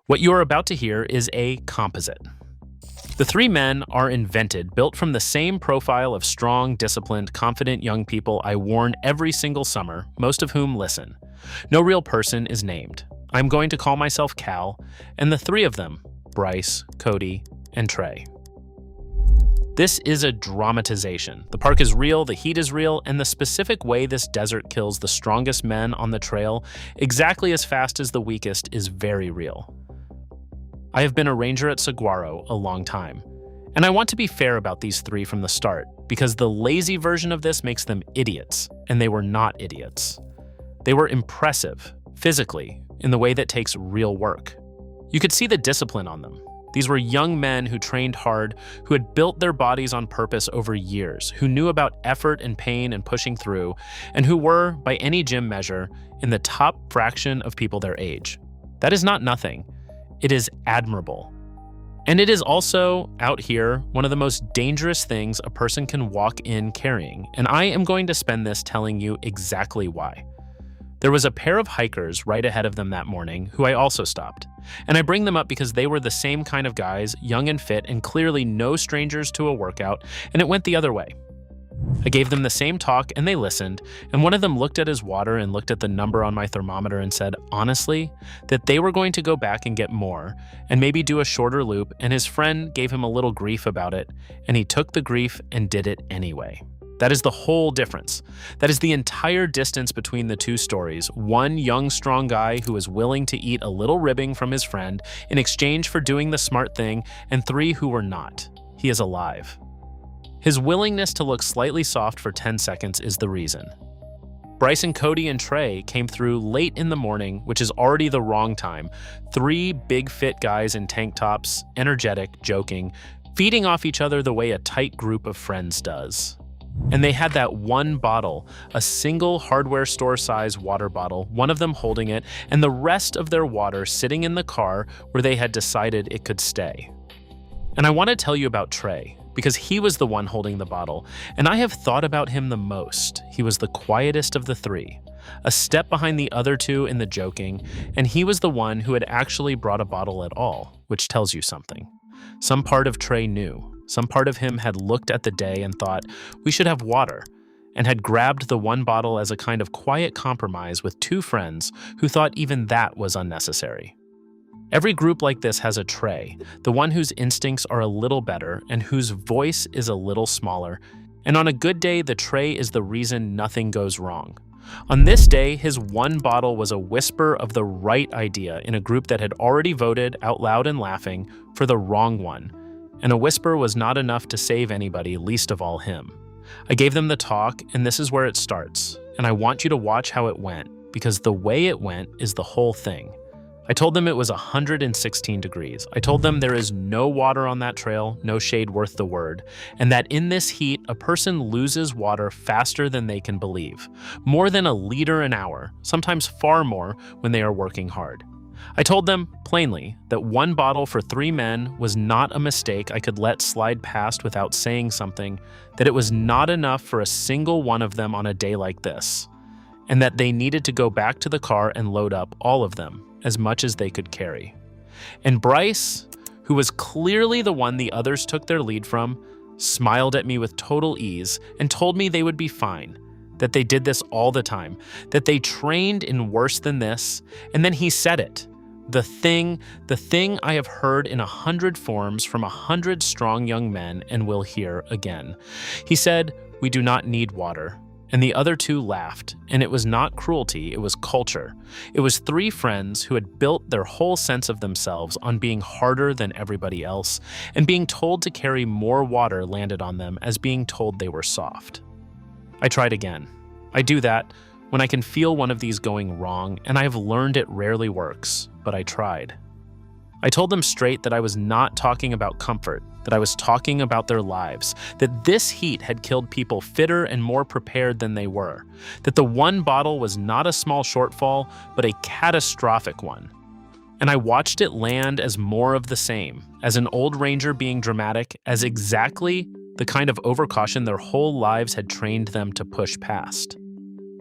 What you are about to hear is a composite. The three men are invented, built from the same profile of strong, disciplined, confident young people I warn every single summer, most of whom listen. No real person is named. I'm going to call myself Cal, and the three of them, Bryce, Cody, and Trey. This is a dramatization. The park is real, the heat is real, and the specific way this desert kills the strongest men on the trail exactly as fast as the weakest is very real. I have been a ranger at Saguaro a long time, and I want to be fair about these three from the start, because the lazy version of this makes them idiots, and they were not idiots. They were impressive, physically, in the way that takes real work. You could see the discipline on them. These were young men who trained hard, who had built their bodies on purpose over years, who knew about effort and pain and pushing through, and who were, by any gym measure, in the top fraction of people their age. That is not nothing. It is admirable. And it is also, out here, one of the most dangerous things a person can walk in carrying, and I am going to spend this telling you exactly why. There was a pair of hikers right ahead of them that morning who I also stopped. And I bring them up because they were the same kind of guys, young and fit, and clearly no strangers to a workout, and it went the other way. I gave them the same talk and they listened, and one of them looked at his water and looked at the number on my thermometer and said, honestly, that they were going to go back and get more, and maybe do a shorter loop, and his friend gave him a little grief about it, and he took the grief and did it anyway. That is the whole difference. That is the entire distance between the two stories. One young, strong guy who is willing to eat a little ribbing from his friend in exchange for doing the smart thing, and three who were not. He is alive. His willingness to look slightly soft for 10 seconds is the reason. Bryce and Cody and Trey came through late in the morning, which is already the wrong time. Three big fit guys in tank tops, energetic, joking, feeding off each other the way a tight group of friends does. And they had that one bottle, a single hardware store size water bottle, one of them holding it, and the rest of their water sitting in the car where they had decided it could stay. And I want to tell you about Trey, because he was the one holding the bottle, and I have thought about him the most. He was the quietest of the three, a step behind the other two in the joking, and he was the one who had actually brought a bottle at all, which tells you something. Some part of Trey knew. Some part of him had looked at the day and thought, we should have water, and had grabbed the one bottle as a kind of quiet compromise with two friends who thought even that was unnecessary. Every group like this has a Trey, the one whose instincts are a little better and whose voice is a little smaller, and on a good day, the Trey is the reason nothing goes wrong. On this day, his one bottle was a whisper of the right idea in a group that had already voted, out loud and laughing, for the wrong one. And a whisper was not enough to save anybody, least of all him. I gave them the talk, and this is where it starts. And I want you to watch how it went, because the way it went is the whole thing. I told them it was 116 degrees. I told them there is no water on that trail, no shade worth the word, and that in this heat, a person loses water faster than they can believe. More than a liter an hour, sometimes far more when they are working hard. I told them, plainly, that one bottle for three men was not a mistake I could let slide past without saying something, that it was not enough for a single one of them on a day like this, and that they needed to go back to the car and load up all of them, as much as they could carry. And Bryce, who was clearly the one the others took their lead from, smiled at me with total ease and told me they would be fine, that they did this all the time, that they trained in worse than this, and then he said it. The thing I have heard in 100 forms from 100 strong young men and will hear again. He said, we do not need water. And the other two laughed, and it was not cruelty, it was culture. It was three friends who had built their whole sense of themselves on being harder than everybody else, and being told to carry more water landed on them as being told they were soft. I tried again. I do that when I can feel one of these going wrong, and I have learned it rarely works, but I tried. I told them straight that I was not talking about comfort, that I was talking about their lives, that this heat had killed people fitter and more prepared than they were, that the one bottle was not a small shortfall, but a catastrophic one. And I watched it land as more of the same, as an old ranger being dramatic, as exactly the kind of overcaution their whole lives had trained them to push past.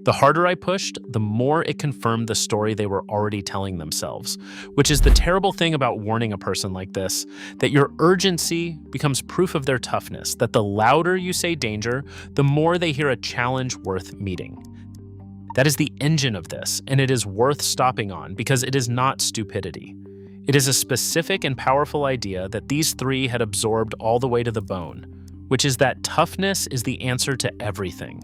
The harder I pushed, the more it confirmed the story they were already telling themselves, which is the terrible thing about warning a person like this, that your urgency becomes proof of their toughness, that the louder you say danger, the more they hear a challenge worth meeting. That is the engine of this, and it is worth stopping on because it is not stupidity. It is a specific and powerful idea that these three had absorbed all the way to the bone, which is that toughness is the answer to everything.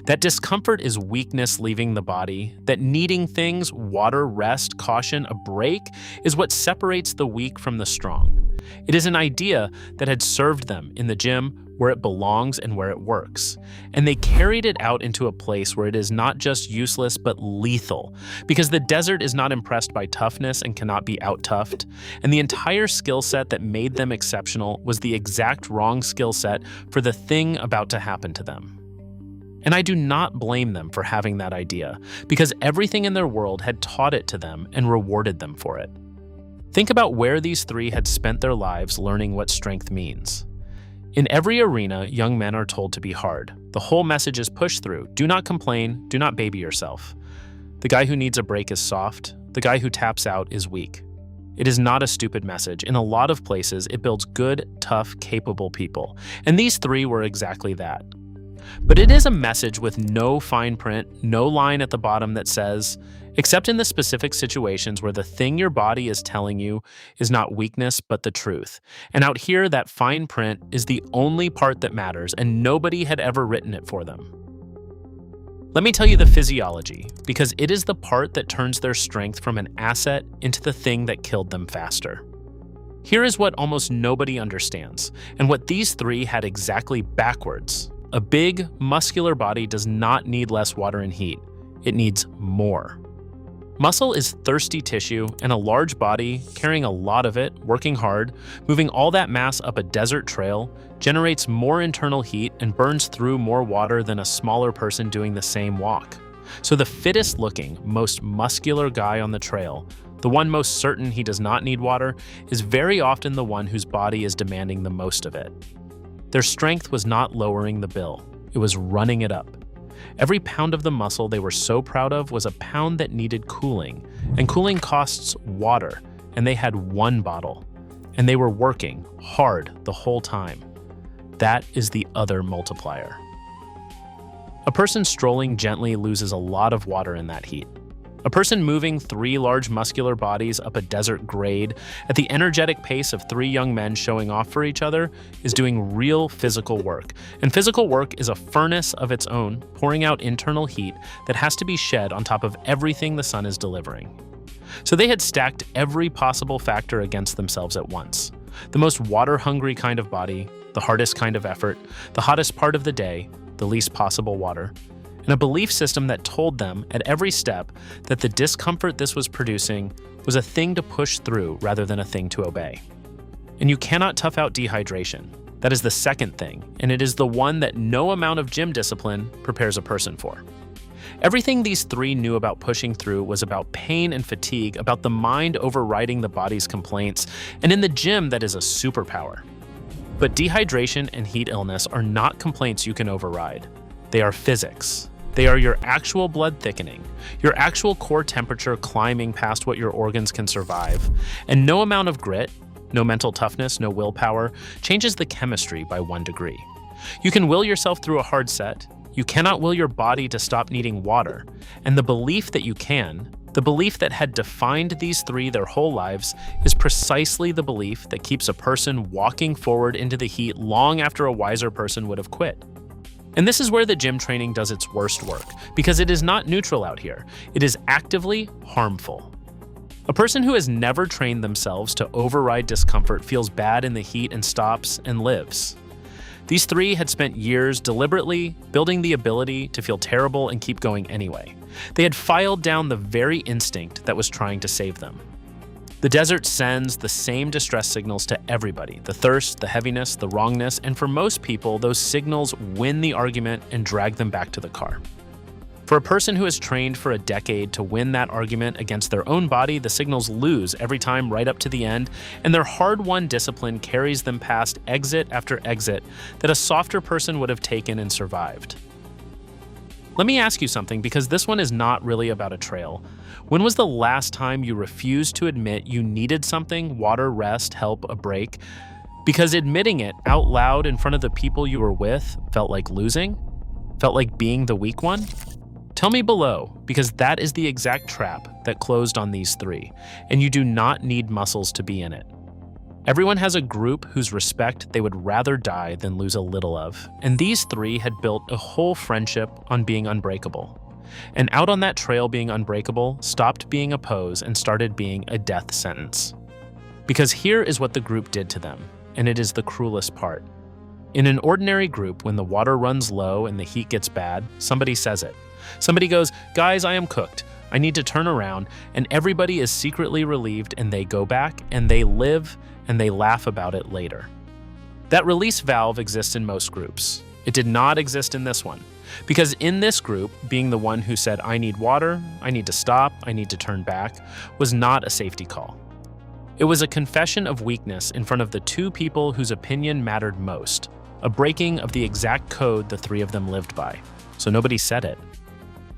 That discomfort is weakness leaving the body, that needing things, water, rest, caution, a break, is what separates the weak from the strong. It is an idea that had served them in the gym, where it belongs and where it works. And they carried it out into a place where it is not just useless but lethal, because the desert is not impressed by toughness and cannot be out-toughed, and the entire skill set that made them exceptional was the exact wrong skill set for the thing about to happen to them. And I do not blame them for having that idea, because everything in their world had taught it to them and rewarded them for it. Think about where these three had spent their lives learning what strength means. In every arena, young men are told to be hard. The whole message is push through. Do not complain. Do not baby yourself. The guy who needs a break is soft. The guy who taps out is weak. It is not a stupid message. In a lot of places, it builds good, tough, capable people. And these three were exactly that. But it is a message with no fine print, no line at the bottom that says, except in the specific situations where the thing your body is telling you is not weakness but the truth. And out here, that fine print is the only part that matters, and nobody had ever written it for them. Let me tell you the physiology, because it is the part that turns their strength from an asset into the thing that killed them faster. Here is what almost nobody understands, and what these three had exactly backwards. A big, muscular body does not need less water and heat. It needs more. Muscle is thirsty tissue, and a large body, carrying a lot of it, working hard, moving all that mass up a desert trail, generates more internal heat and burns through more water than a smaller person doing the same walk. So the fittest looking, most muscular guy on the trail, the one most certain he does not need water, is very often the one whose body is demanding the most of it. Their strength was not lowering the bill, it was running it up. Every pound of the muscle they were so proud of was a pound that needed cooling, and cooling costs water, and they had one bottle. And they were working hard the whole time. That is the other multiplier. A person strolling gently loses a lot of water in that heat. A person moving three large muscular bodies up a desert grade at the energetic pace of three young men showing off for each other is doing real physical work. And physical work is a furnace of its own, pouring out internal heat that has to be shed on top of everything the sun is delivering. So they had stacked every possible factor against themselves at once. The most water-hungry kind of body, the hardest kind of effort, the hottest part of the day, the least possible water, and a belief system that told them at every step that the discomfort this was producing was a thing to push through rather than a thing to obey. And you cannot tough out dehydration. That is the second thing, and it is the one that no amount of gym discipline prepares a person for. Everything these three knew about pushing through was about pain and fatigue, about the mind overriding the body's complaints, and in the gym that is a superpower. But dehydration and heat illness are not complaints you can override. They are physics. They are your actual blood thickening, your actual core temperature climbing past what your organs can survive. And no amount of grit, no mental toughness, no willpower, changes the chemistry by 1 degree. You can will yourself through a hard set. You cannot will your body to stop needing water. And the belief that you can, the belief that had defined these three their whole lives, is precisely the belief that keeps a person walking forward into the heat long after a wiser person would have quit. And this is where the gym training does its worst work, because it is not neutral out here. It is actively harmful. A person who has never trained themselves to override discomfort feels bad in the heat and stops and lives. These three had spent years deliberately building the ability to feel terrible and keep going anyway. They had filed down the very instinct that was trying to save them. The desert sends the same distress signals to everybody: the thirst, the heaviness, the wrongness, and for most people, those signals win the argument and drag them back to the car. For a person who has trained for a decade to win that argument against their own body, the signals lose every time right up to the end, and their hard-won discipline carries them past exit after exit that a softer person would have taken and survived. Let me ask you something, because this one is not really about a trail. When was the last time you refused to admit you needed something, water, rest, help, a break, because admitting it out loud in front of the people you were with felt like losing? Felt like being the weak one? Tell me below, because that is the exact trap that closed on these three, and you do not need muscles to be in it. Everyone has a group whose respect they would rather die than lose a little of, and these three had built a whole friendship on being unbreakable. And out on that trail, being unbreakable stopped being a pose and started being a death sentence. Because here is what the group did to them, and it is the cruelest part. In an ordinary group, when the water runs low and the heat gets bad, somebody says it. Somebody goes, "Guys, I am cooked. I need to turn around," and everybody is secretly relieved, and they go back and they live and they laugh about it later. That release valve exists in most groups. It did not exist in this one. Because in this group, being the one who said, "I need water, I need to stop, I need to turn back," was not a safety call. It was a confession of weakness in front of the two people whose opinion mattered most, a breaking of the exact code the three of them lived by. So nobody said it.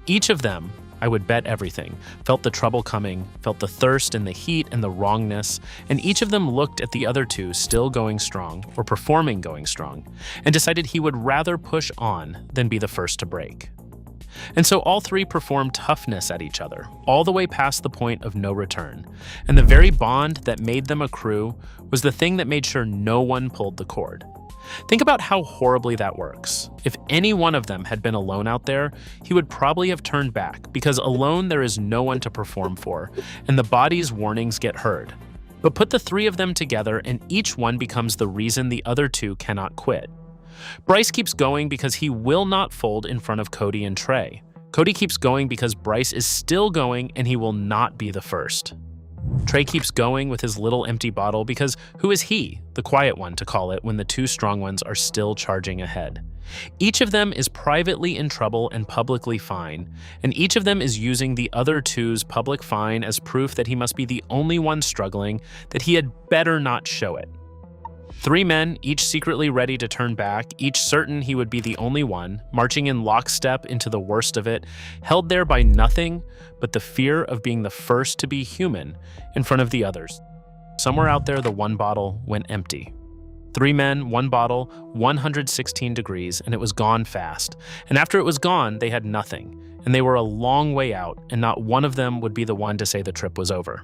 Each of them, I would bet everything, felt the trouble coming, felt the thirst and the heat and the wrongness, and each of them looked at the other two still going strong, or performing going strong, and decided he would rather push on than be the first to break. And so all three performed toughness at each other, all the way past the point of no return. And the very bond that made them a crew was the thing that made sure no one pulled the cord. Think about how horribly that works. If any one of them had been alone out there, he would probably have turned back, because alone there is no one to perform for, and the body's warnings get heard. But put the three of them together, and each one becomes the reason the other two cannot quit. Bryce keeps going because he will not fold in front of Cody and Trey. Cody keeps going because Bryce is still going and he will not be the first. Trey keeps going with his little empty bottle because who is he, the quiet one, to call it when the two strong ones are still charging ahead? Each of them is privately in trouble and publicly fine, and each of them is using the other two's public fine as proof that he must be the only one struggling, that he had better not show it. Three men, each secretly ready to turn back, each certain he would be the only one, marching in lockstep into the worst of it, held there by nothing but the fear of being the first to be human in front of the others. Somewhere out there, the one bottle went empty. Three men, one bottle, 116 degrees, and it was gone fast. And after it was gone, they had nothing, and they were a long way out, and not one of them would be the one to say the trip was over.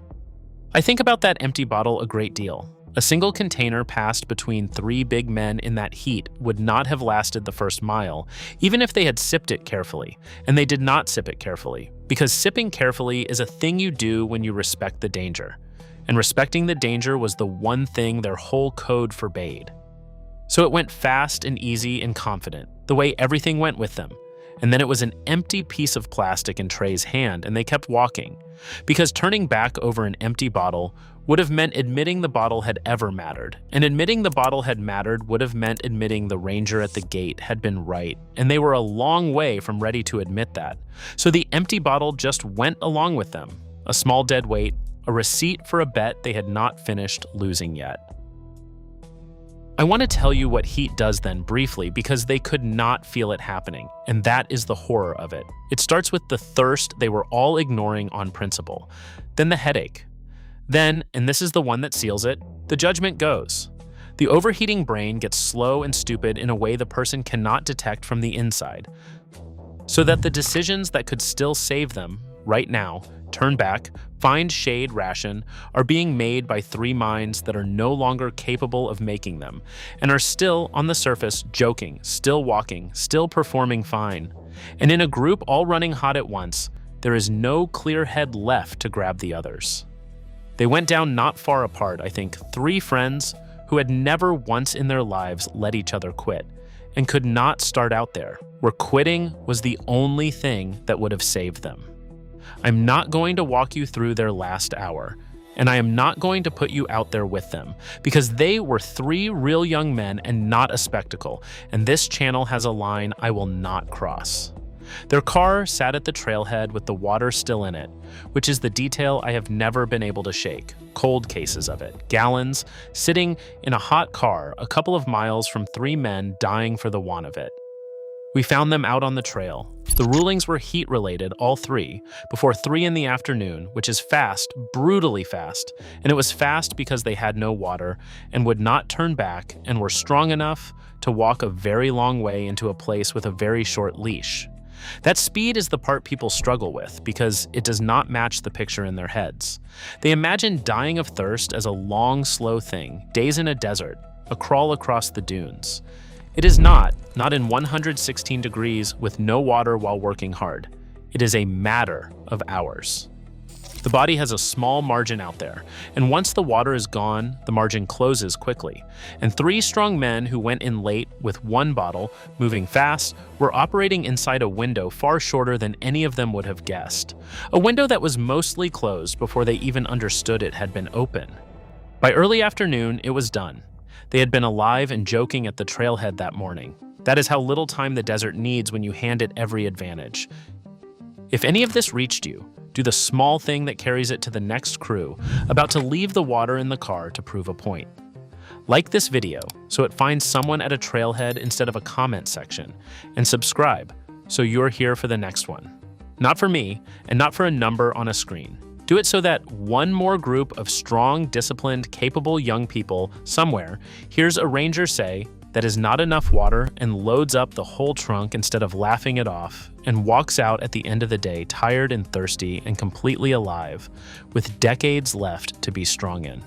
I think about that empty bottle a great deal. A single container passed between three big men in that heat would not have lasted the first mile, even if they had sipped it carefully. And they did not sip it carefully, because sipping carefully is a thing you do when you respect the danger. And respecting the danger was the one thing their whole code forbade. So it went fast and easy and confident, the way everything went with them. And then it was an empty piece of plastic in Trey's hand, and they kept walking. Because turning back over an empty bottle would have meant admitting the bottle had ever mattered. And admitting the bottle had mattered would have meant admitting the ranger at the gate had been right. And they were a long way from ready to admit that. So the empty bottle just went along with them. A small dead weight, a receipt for a bet they had not finished losing yet. I want to tell you what heat does then briefly, because they could not feel it happening, and that is the horror of it. It starts with the thirst they were all ignoring on principle, then the headache. Then, and this is the one that seals it, the judgment goes. The overheating brain gets slow and stupid in a way the person cannot detect from the inside, so that the decisions that could still save them, right now, turn back, find shade, ration, are being made by three minds that are no longer capable of making them, and are still, on the surface, joking, still walking, still performing fine. And in a group all running hot at once, there is no clear head left to grab the others. They went down not far apart, I think, three friends who had never once in their lives let each other quit, and could not start out there, where quitting was the only thing that would have saved them. I'm not going to walk you through their last hour, and I am not going to put you out there with them, because they were three real young men and not a spectacle, and this channel has a line I will not cross. Their car sat at the trailhead with the water still in it, which is the detail I have never been able to shake. Cold cases of it, gallons, sitting in a hot car a couple of miles from three men dying for the want of it. We found them out on the trail. The rulings were heat-related, all three, before 3 in the afternoon, which is fast, brutally fast, and it was fast because they had no water and would not turn back and were strong enough to walk a very long way into a place with a very short leash. That speed is the part people struggle with because it does not match the picture in their heads. They imagine dying of thirst as a long, slow thing, days in a desert, a crawl across the dunes. It is not in 116 degrees with no water while working hard. It is a matter of hours. The body has a small margin out there, and once the water is gone, the margin closes quickly. And 3 strong men who went in late with 1 bottle, moving fast, were operating inside a window far shorter than any of them would have guessed. A window that was mostly closed before they even understood it had been open. By early afternoon, it was done. They had been alive and joking at the trailhead that morning. That is how little time the desert needs when you hand it every advantage. If any of this reached you, do the small thing that carries it to the next crew, about to leave the water in the car to prove a point. Like this video so it finds someone at a trailhead instead of a comment section, and subscribe so you're here for the next one. Not for me, and not for a number on a screen. Do it so that one more group of strong, disciplined, capable young people somewhere hears a ranger say that is not enough water and loads up the whole trunk instead of laughing it off, and walks out at the end of the day tired and thirsty and completely alive, with decades left to be strong in.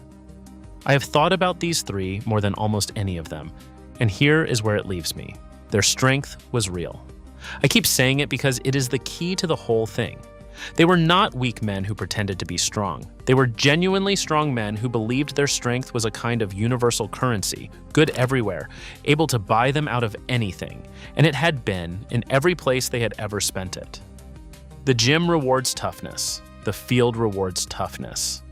I have thought about these 3 more than almost any of them, and here is where it leaves me. Their strength was real. I keep saying it because it is the key to the whole thing. They were not weak men who pretended to be strong. They were genuinely strong men who believed their strength was a kind of universal currency, good everywhere, able to buy them out of anything, and it had been in every place they had ever spent it. The gym rewards toughness. The field rewards toughness.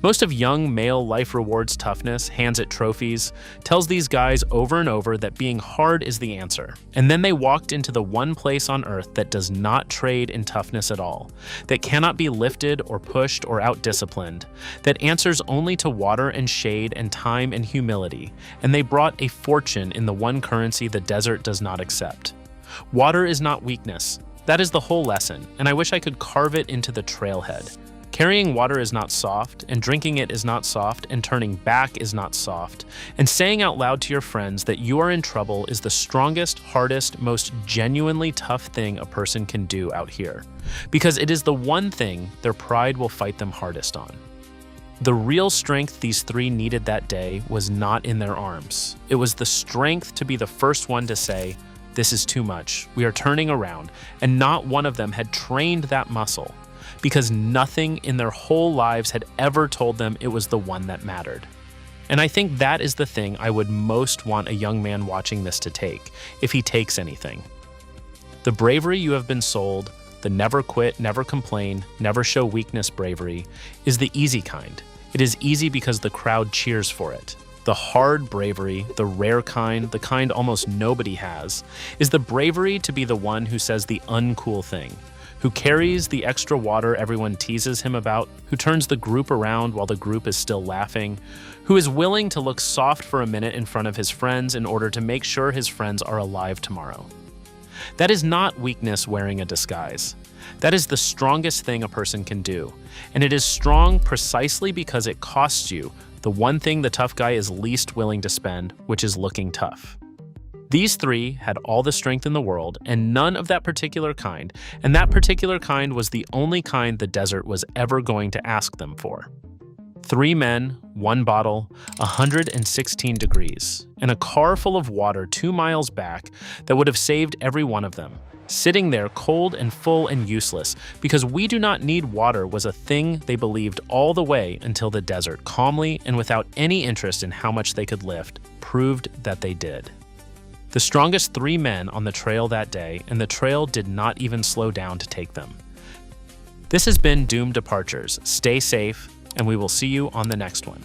Most of young male life rewards toughness, hands it trophies, tells these guys over and over that being hard is the answer. And then they walked into the one place on earth that does not trade in toughness at all, that cannot be lifted or pushed or out-disciplined, that answers only to water and shade and time and humility, and they brought a fortune in the one currency the desert does not accept. Water is not weakness. That is the whole lesson, and I wish I could carve it into the trailhead. Carrying water is not soft, and drinking it is not soft, and turning back is not soft, and saying out loud to your friends that you are in trouble is the strongest, hardest, most genuinely tough thing a person can do out here, because it is the one thing their pride will fight them hardest on. The real strength these 3 needed that day was not in their arms. It was the strength to be the first one to say, "This is too much, we are turning around," and not one of them had trained that muscle, because nothing in their whole lives had ever told them it was the one that mattered. And I think that is the thing I would most want a young man watching this to take, if he takes anything. The bravery you have been sold, the never quit, never complain, never show weakness bravery, is the easy kind. It is easy because the crowd cheers for it. The hard bravery, the rare kind, the kind almost nobody has, is the bravery to be the one who says the uncool thing, who carries the extra water everyone teases him about, who turns the group around while the group is still laughing, who is willing to look soft for a minute in front of his friends in order to make sure his friends are alive tomorrow. That is not weakness wearing a disguise. That is the strongest thing a person can do, and it is strong precisely because it costs you the one thing the tough guy is least willing to spend, which is looking tough. These 3 had all the strength in the world and none of that particular kind, and that particular kind was the only kind the desert was ever going to ask them for. 3 men, 1 bottle, 116 degrees, and a car full of water 2 miles back that would have saved every one of them, sitting there cold and full and useless because we do not need water was a thing they believed all the way until the desert, calmly and without any interest in how much they could lift, proved that they did. The strongest 3 men on the trail that day, and the trail did not even slow down to take them. This has been Doomed Departures. Stay safe, and we will see you on the next one.